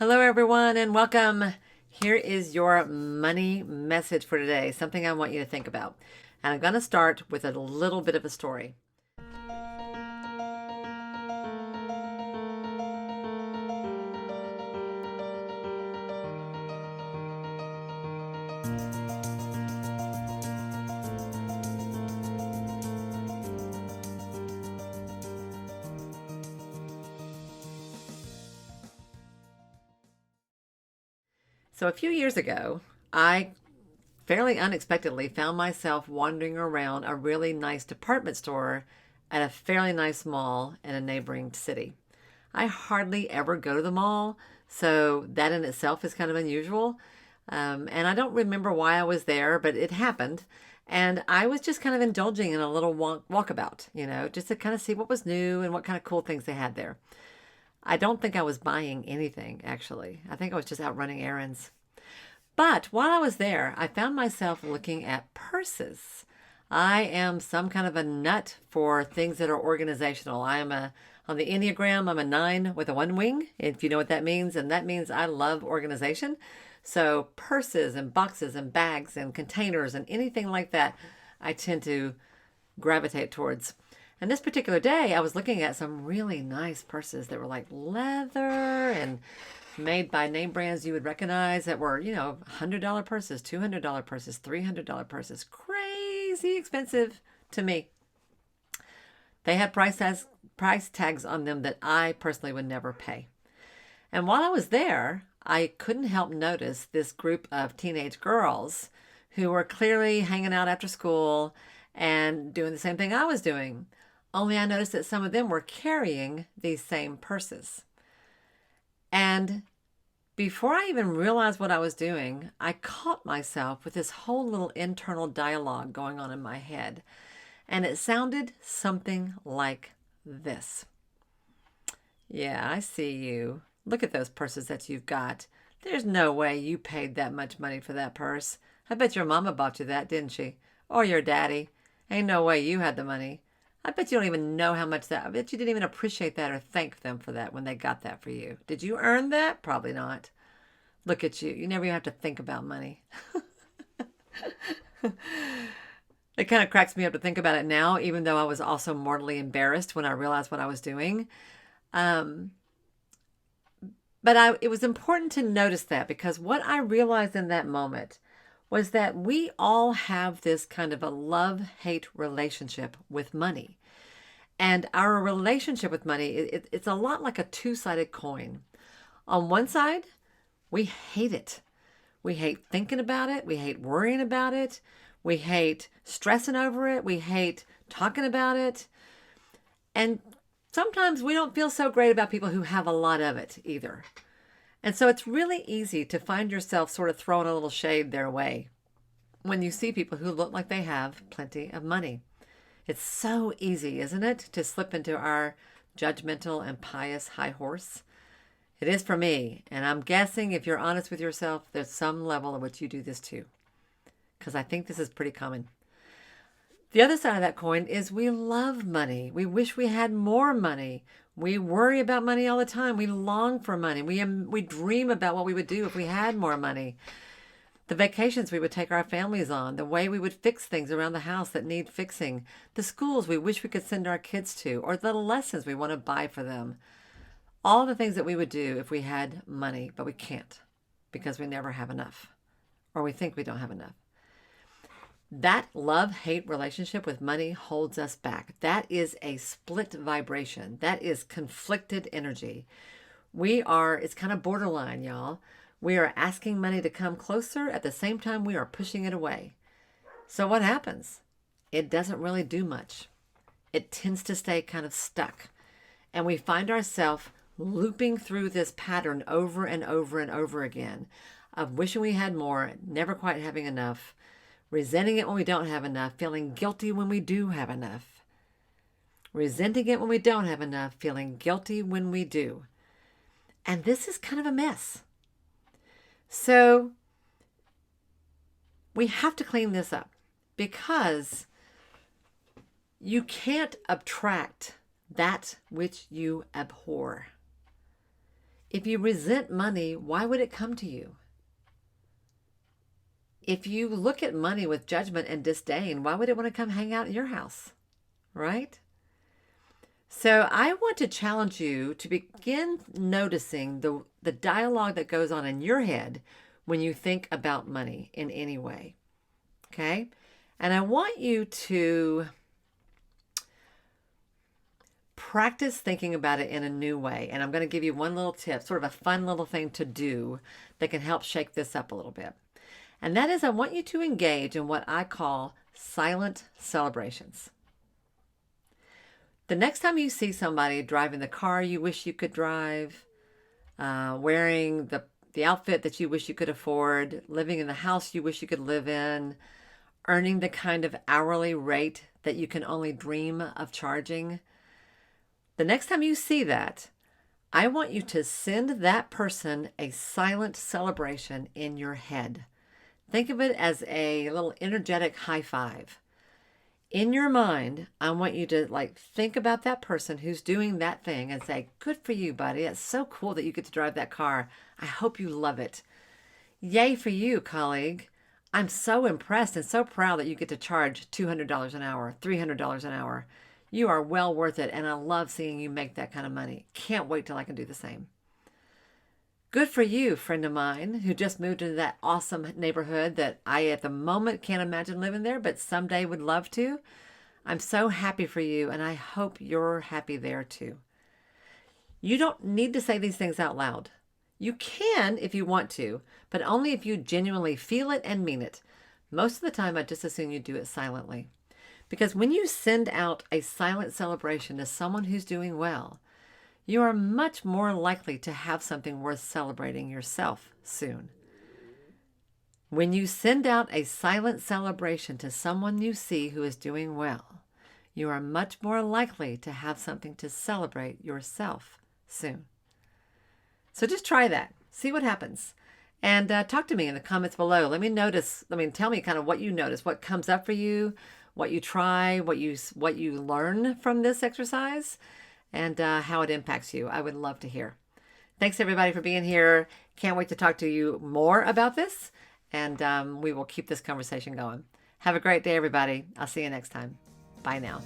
Hello, everyone, and welcome. Here is your money message for today, something I want you to think about. And I'm going to start with a little bit of a story. So, a few years ago, I fairly unexpectedly found myself wandering around a really nice department store at a fairly nice mall in a neighboring city. I hardly ever go to the mall, so that in itself is kind of unusual. And I don't remember why I was there, but it happened. And I was just kind of indulging in a little walkabout, just to kind of see what was new and what kind of cool things they had there. I don't think I was buying anything, actually. I think I was just out running errands. But while I was there, I found myself looking at purses. I am some kind of a nut for things that are organizational. On the Enneagram, I'm a 9 with a 1 wing, if you know what that means. And that means I love organization. So purses and boxes and bags and containers and anything like that, I tend to gravitate towards. And this particular day, I was looking at some really nice purses that were like leather and made by name brands you would recognize that were, $100 purses, $200 purses, $300 purses. Crazy expensive to me. They had price tags on them that I personally would never pay. And while I was there, I couldn't help notice this group of teenage girls who were clearly hanging out after school and doing the same thing I was doing. Only I noticed that some of them were carrying these same purses. And before I even realized what I was doing, I caught myself with this whole little internal dialogue going on in my head. And it sounded something like this. Yeah, I see you. Look at those purses that you've got. There's no way you paid that much money for that purse. I bet your mama bought you that, didn't she? Or your daddy. Ain't no way you had the money. I bet you don't even know how much that. I bet you didn't even appreciate that or thank them for that when they got that for you. Did you earn that? Probably not. Look at you. You never even have to think about money. It kind of cracks me up to think about it now, even though I was also mortally embarrassed when I realized what I was doing. Um, but it was important to notice that because what I realized in that moment was that we all have this kind of a love-hate relationship with money. And our relationship with money, it's a lot like a two-sided coin. On one side, we hate it. We hate thinking about it. We hate worrying about it. We hate stressing over it. We hate talking about it. And sometimes we don't feel so great about people who have a lot of it either. And so it's really easy to find yourself sort of throwing a little shade their way when you see people who look like they have plenty of money. It's so easy, isn't it, to slip into our judgmental and pious high horse? It is for me, and I'm guessing if you're honest with yourself, there's some level at which you do this too, because I think this is pretty common. The other side of that coin is we love money. We wish we had more money. We worry about money all the time. We long for money. We dream about what we would do if we had more money. The vacations we would take our families on, the way we would fix things around the house that need fixing, the schools we wish we could send our kids to, or the lessons we want to buy for them. All the things that we would do if we had money, but we can't because we never have enough, or we think we don't have enough. That love-hate relationship with money holds us back. That is a split vibration. That is conflicted energy. It's kind of borderline, y'all. We are asking money to come closer at the same time we are pushing it away. So what happens? It doesn't really do much. It tends to stay kind of stuck. And we find ourselves looping through this pattern over and over and over again of wishing we had more, never quite having enough, resenting it when we don't have enough, feeling guilty when we do have enough, resenting it when we don't have enough, feeling guilty when we do. And this is kind of a mess. So we have to clean this up because you can't attract that which you abhor. If you resent money, why would it come to you? If you look at money with judgment and disdain, why would it want to come hang out at your house? Right? So I want to challenge you to begin noticing the dialogue that goes on in your head when you think about money in any way. Okay? And I want you to practice thinking about it in a new way. And I'm going to give you one little tip, sort of a fun little thing to do that can help shake this up a little bit. And that is, I want you to engage in what I call silent celebrations. The next time you see somebody driving the car you wish you could drive, wearing the outfit that you wish you could afford, living in the house you wish you could live in, earning the kind of hourly rate that you can only dream of charging, the next time you see that, I want you to send that person a silent celebration in your head. Think of it as a little energetic high five. In your mind, I want you to think about that person who's doing that thing and say, good for you, buddy. It's so cool that you get to drive that car. I hope you love it. Yay for you, colleague. I'm so impressed and so proud that you get to charge $200 an hour, $300 an hour. You are well worth it, and I love seeing you make that kind of money. Can't wait till I can do the same. Good for you, friend of mine, who just moved into that awesome neighborhood that I at the moment can't imagine living there, but someday would love to. I'm so happy for you, and I hope you're happy there too. You don't need to say these things out loud. You can if you want to, but only if you genuinely feel it and mean it. Most of the time, I just assume you do it silently. Because when you send out a silent celebration to someone who's doing well, you are much more likely to have something worth celebrating yourself soon. When you send out a silent celebration to someone you see who is doing well, you are much more likely to have something to celebrate yourself soon. So just try that. See what happens. And talk to me in the comments below. Tell me kind of what you notice, what comes up for you, what you try, what you learn from this exercise, and how it impacts you. I would love to hear. Thanks everybody for being here. Can't wait to talk to you more about this, and we will keep this conversation going. Have a great day, everybody. I'll see you next time. Bye now.